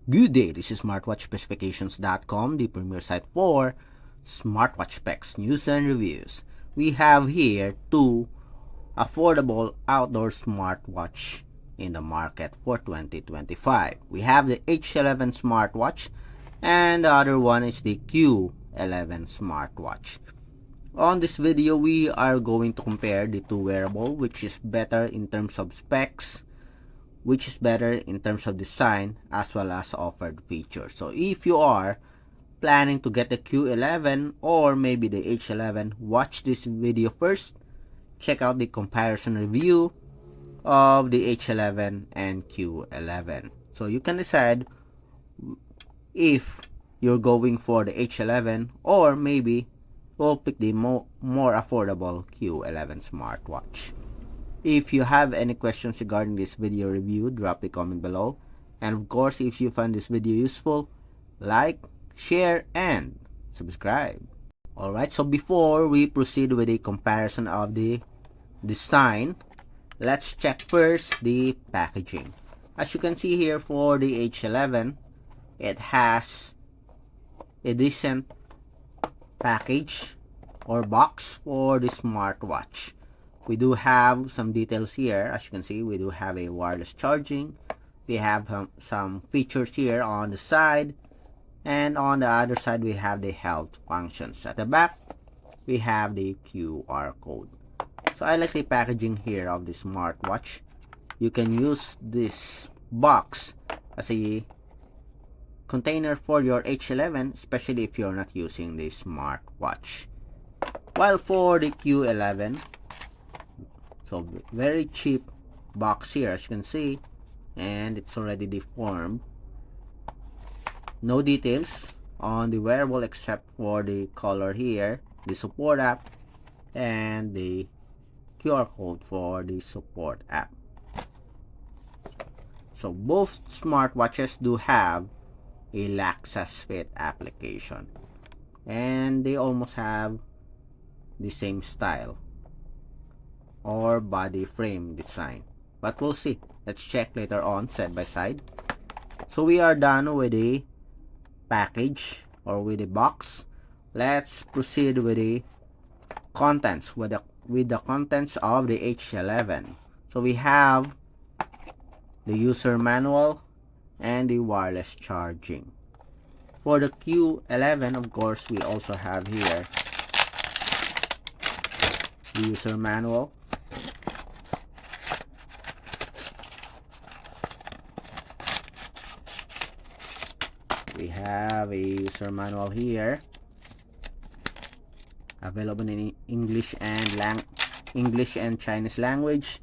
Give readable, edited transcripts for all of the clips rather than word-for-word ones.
Good day, this is smartwatchspecifications.com, the premier site for smartwatch specs, news, and reviews. We have here two affordable outdoor smartwatch in the market for 2025. We have the H11 smartwatch and the other one is the Q11 smartwatch. On this video, we are going to compare the two wearable, which is better in terms of specs, which is better in terms of design as well as offered features. So if you are planning to get the Q11 or maybe the H11, watch this video first. Check out the comparison review of the H11 and Q11. So you can decide if you're going for the H11 or maybe you'll pick the more affordable Q11 smartwatch. If you have any questions regarding this video review, drop a comment below. And of course, if you find this video useful, like, share, and subscribe. Alright, so before we proceed with a comparison of the design, let's check first the packaging. As you can see here for the H11, it has a decent package or box for the smartwatch. We do have some details here. As you can see, we do have a wireless charging. We have some features here on the side, and on the other side we have the health functions. At the back we have the QR code. So I like the packaging here of the smartwatch. You can use this box as a container for your H11, especially if you're not using the smartwatch. While for the Q11, so very cheap box here, as you can see, and it's already deformed. No details on the wearable except for the color here, the support app, and the QR code for the support app. So both smartwatches do have a Laxas Fit application, and they almost have the same style or body frame design, but we'll see. Let's check later on side by side. So we are done with the package or with the box. Let's proceed with the contents, with the contents of the H11. So we have the user manual and the wireless charging. For the Q11, of course, we also have here the user manual, we have a user manual here available in English and Chinese language,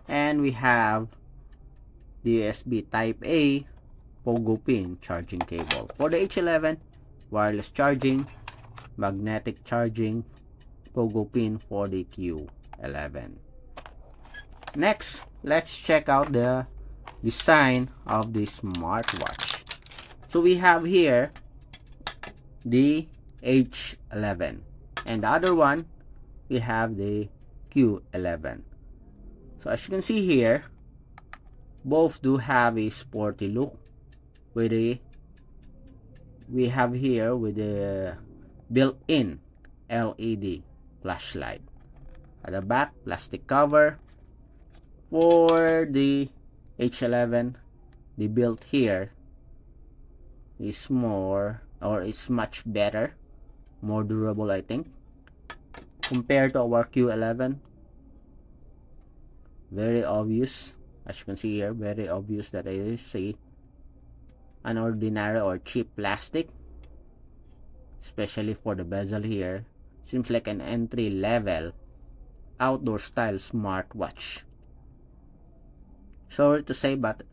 and we have the USB type A Pogo pin charging cable. For the H11, wireless charging, magnetic charging, Pogo pin for the Q11. Next, let's check out the design of the smartwatch. So we have here the H11, and the other one we have the Q11. So as you can see here, both do have a sporty look with we have here with the built-in LED flashlight. At the back, plastic cover. For the H11, the built here is more, or is much better, more durable, I think, compared to our Q11. Very obvious, as you can see here, very obvious that it is an ordinary or cheap plastic, especially for the bezel here. Seems like an entry level outdoor style smartwatch. Sorry to say, but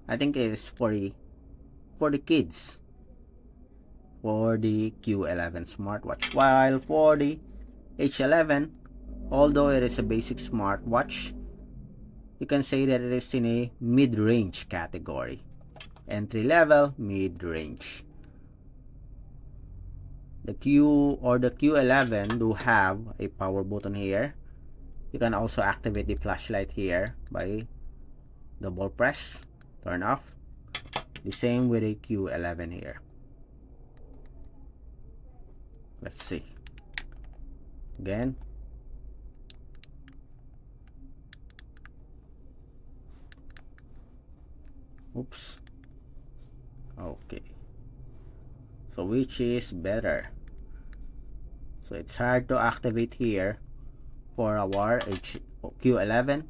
I think it is for the kids for the Q11 smartwatch. While for the H11, although it is a basic smartwatch, you can say that it is in a mid-range category. Entry level, mid-range. The Q11 do have a power button here. You can also activate the flashlight here by double press, turn off. The same with a Q11 here. Let's see. Again. Oops. Okay. So which is better? So it's hard to activate here for our Q11.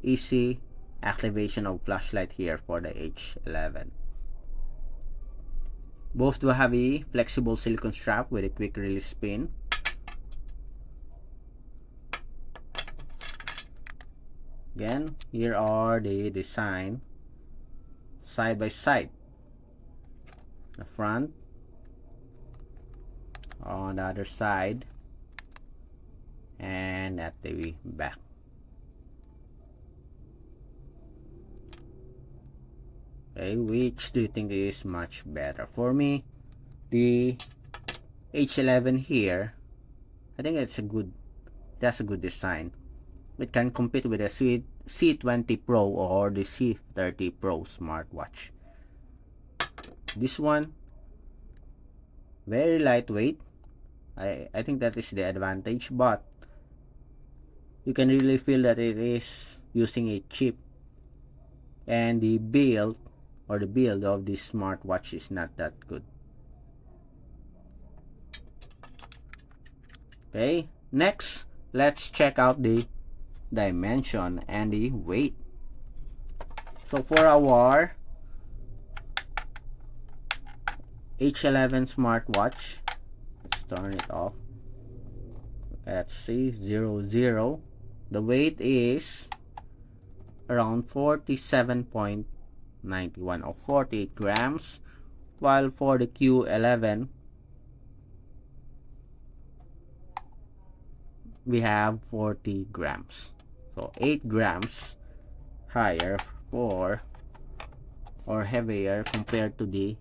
Easy activation of flashlight here for the H11. Both do have a flexible silicone strap with a quick release pin. Again, here are the design side by side. The front, on the other side, and at the back. Okay, which do you think is much better? For me, the H11 here, I think that's a good design. It can compete with the C20 Pro or the C30 Pro smartwatch. This one, very lightweight. I think that is the advantage, but you can really feel that it is using a chip, and the build of this smartwatch is not that good. Okay, next, let's check out the dimension and the weight. So for our H11 smartwatch, let's turn it off. Let's see, 00. The weight is around 47.91 or 48 grams, while for the Q11 we have 40 grams. So 8 grams higher or heavier compared to the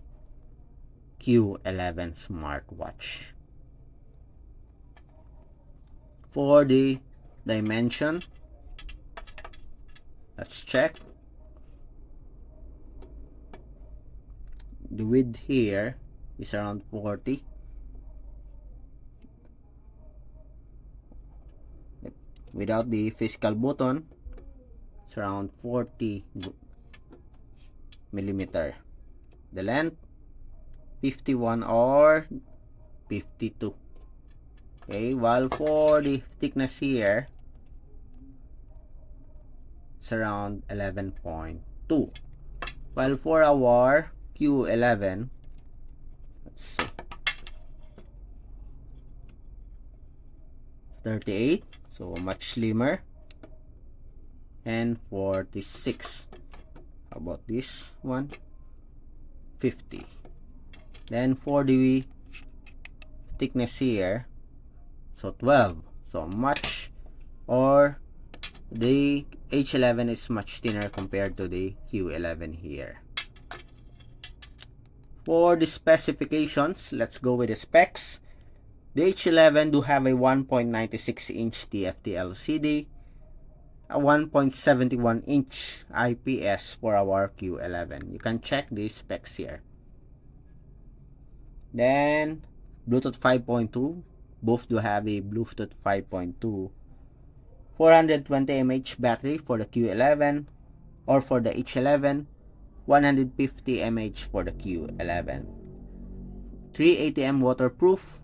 Q11 smartwatch. For the dimension, let's check. The width here is around 40. Without the physical button, it's around 40 millimeter. The length, 51 or 52. Okay, while for the thickness here, it's around 11.2. While for our Q11, let's see, 38, so much slimmer, and 46. How about this one? 50. Then for the thickness here, so 12, so much, or the H11 is much thinner compared to the Q11 here. For the specifications, let's go with the specs. The H11 do have a 1.96 inch TFT LCD, a 1.71 inch IPS for our Q11. You can check the specs here. Then Bluetooth 5.2, both do have a Bluetooth 5.2. 420 mAh battery for the Q11, or for the H11, 150 mAh for the Q11. 380M waterproof,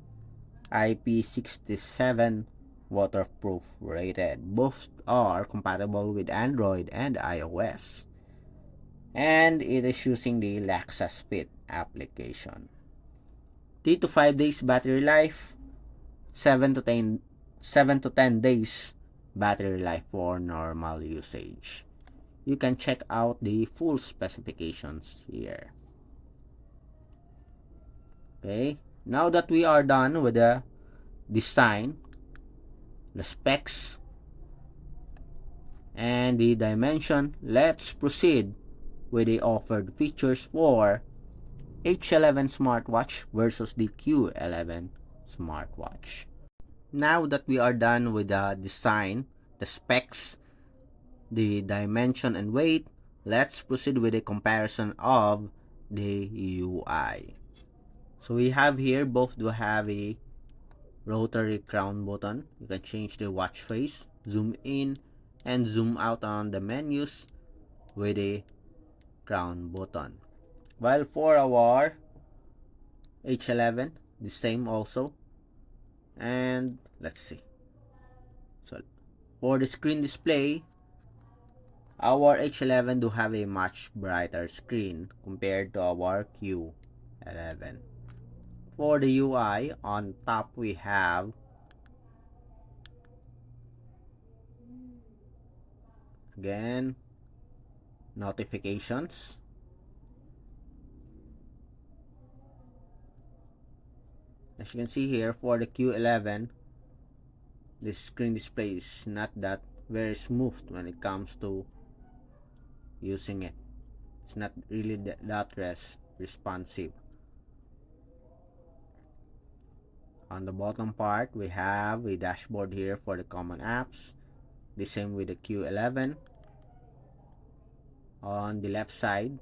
IP67 waterproof rated. Both are compatible with Android and iOS. And it is using the Lexus Fit application. 3 to 5 days battery life, 7 to 10 days battery life for normal usage. You can check out the full specifications here. Okay, now that we are done with the design, the specs, and the dimension, let's proceed with the offered features for H11 smartwatch versus the Q11 smartwatch. Now that we are done with the design, the specs, the dimension and weight, let's proceed with a comparison of the UI. So we have here, both do have a rotary crown button. You can change the watch face, zoom in and zoom out on the menus with a crown button. While for our H11, the same also. And let's see. So for the screen display, our H11 do have a much brighter screen compared to our Q11. For the UI, on top we have again notifications. As you can see here, for the Q11, the screen display is not that very smooth when it comes to using it. It's not really that responsive. On the bottom part, we have a dashboard here for the common apps. The same with the Q11. On the left side,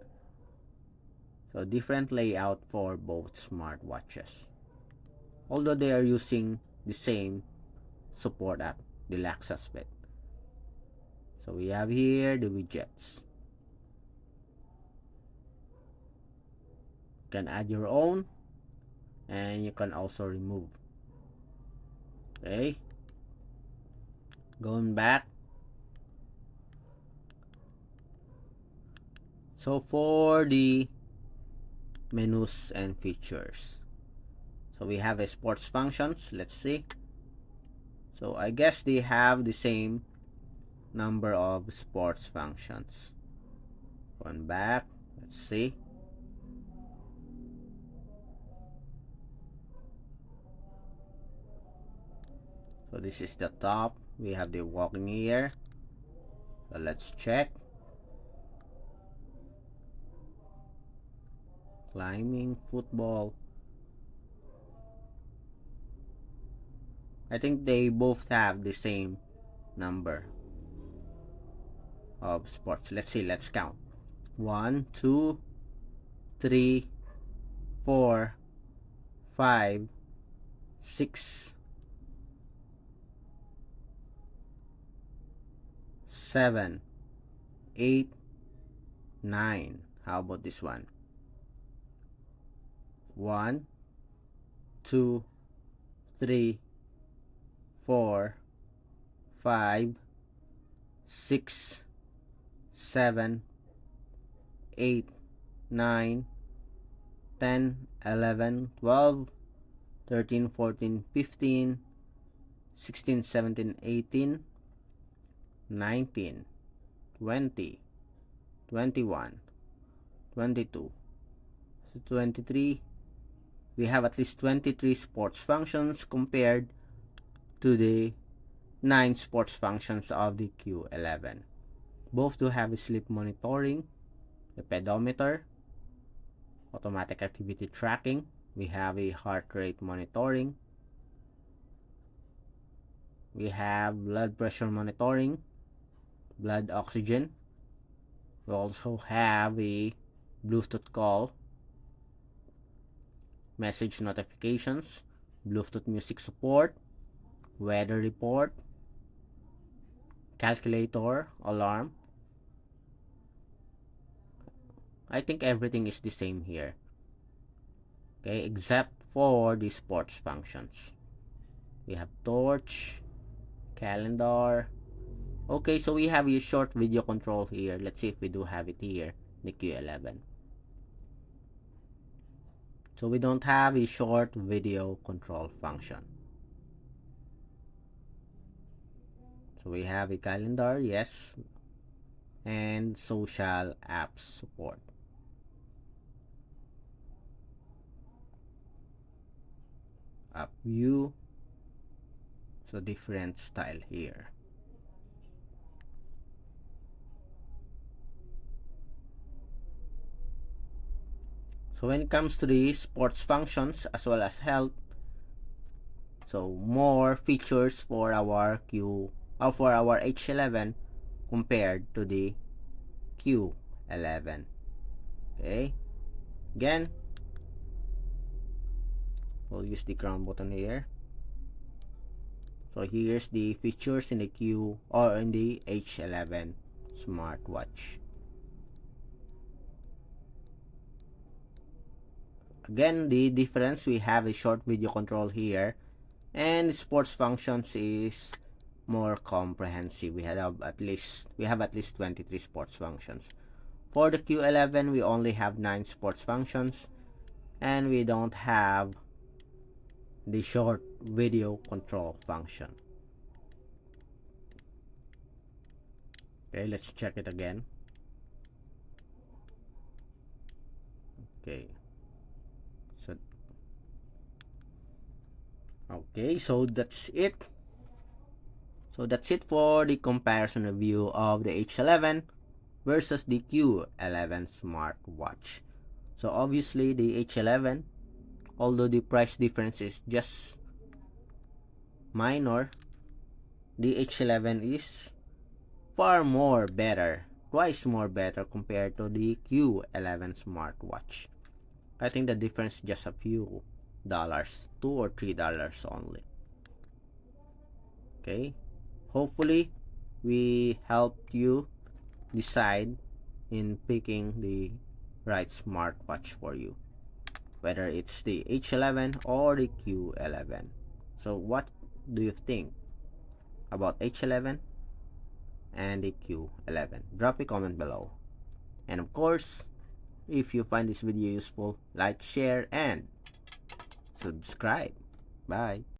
so different layout for both smartwatches, although they are using the same support app, the Lexus bit. So we have here the widgets. You can add your own and you can also remove. Okay, going back. So for the menus and features, so we have a sports functions. Let's see. So I guess they have the same number of sports functions. Going back, let's see. So this is the top. We have the walking here. So let's check. Climbing, football. I think they both have the same number of sports. Let's see, let's count. 1, 2, 3, 4, 5, 6, 7, 8, 9. How about this one? 1, 2, 3, 4, 5, 6, 7, 8, 9, 10, 11, 12, 13, 14, 15, 16, 17, 18, 19, 20, 21, 22, 23. We have at least 23 sports functions compared to the 9 sports functions of the Q11. Both do have sleep monitoring, the pedometer, automatic activity tracking. We have a heart rate monitoring. We have blood pressure monitoring, blood oxygen. We also have a Bluetooth call, message notifications, Bluetooth music support, weather report, calculator, alarm. I think everything is the same here. Okay, except for the sports functions. We have torch, calendar. Okay, so we have a short video control here. Let's see if we do have it here, the Q11. So we don't have a short video control function. So we have a calendar, yes, and social apps support. Up view, so different style here. So when it comes to the sports functions as well as health, so more features for our for our H11 compared to the Q11. Okay, Again, we'll use the crown button here. So here's the features in the Q or in the H11 smartwatch. Again, the difference, we have a short video control here, and sports functions is more comprehensive. We have at least 23 sports functions. For the Q11, we only have 9 sports functions, and we don't have the short video control function. Okay, let's check it again. Okay. So that's it. So that's it for the comparison review of the H11 versus the Q11 smartwatch. So obviously the H11, although the price difference is just minor, the H11 is far more better, twice more better compared to the Q11 smartwatch. I think the difference is just a few dollars, $2 or $3 only. Okay, hopefully we helped you decide in picking the right smartwatch for you, whether it's the H11 or the Q11. So what do you think about H11 and the Q11? Drop a comment below. And of course, if you find this video useful, like, share, and subscribe. Bye.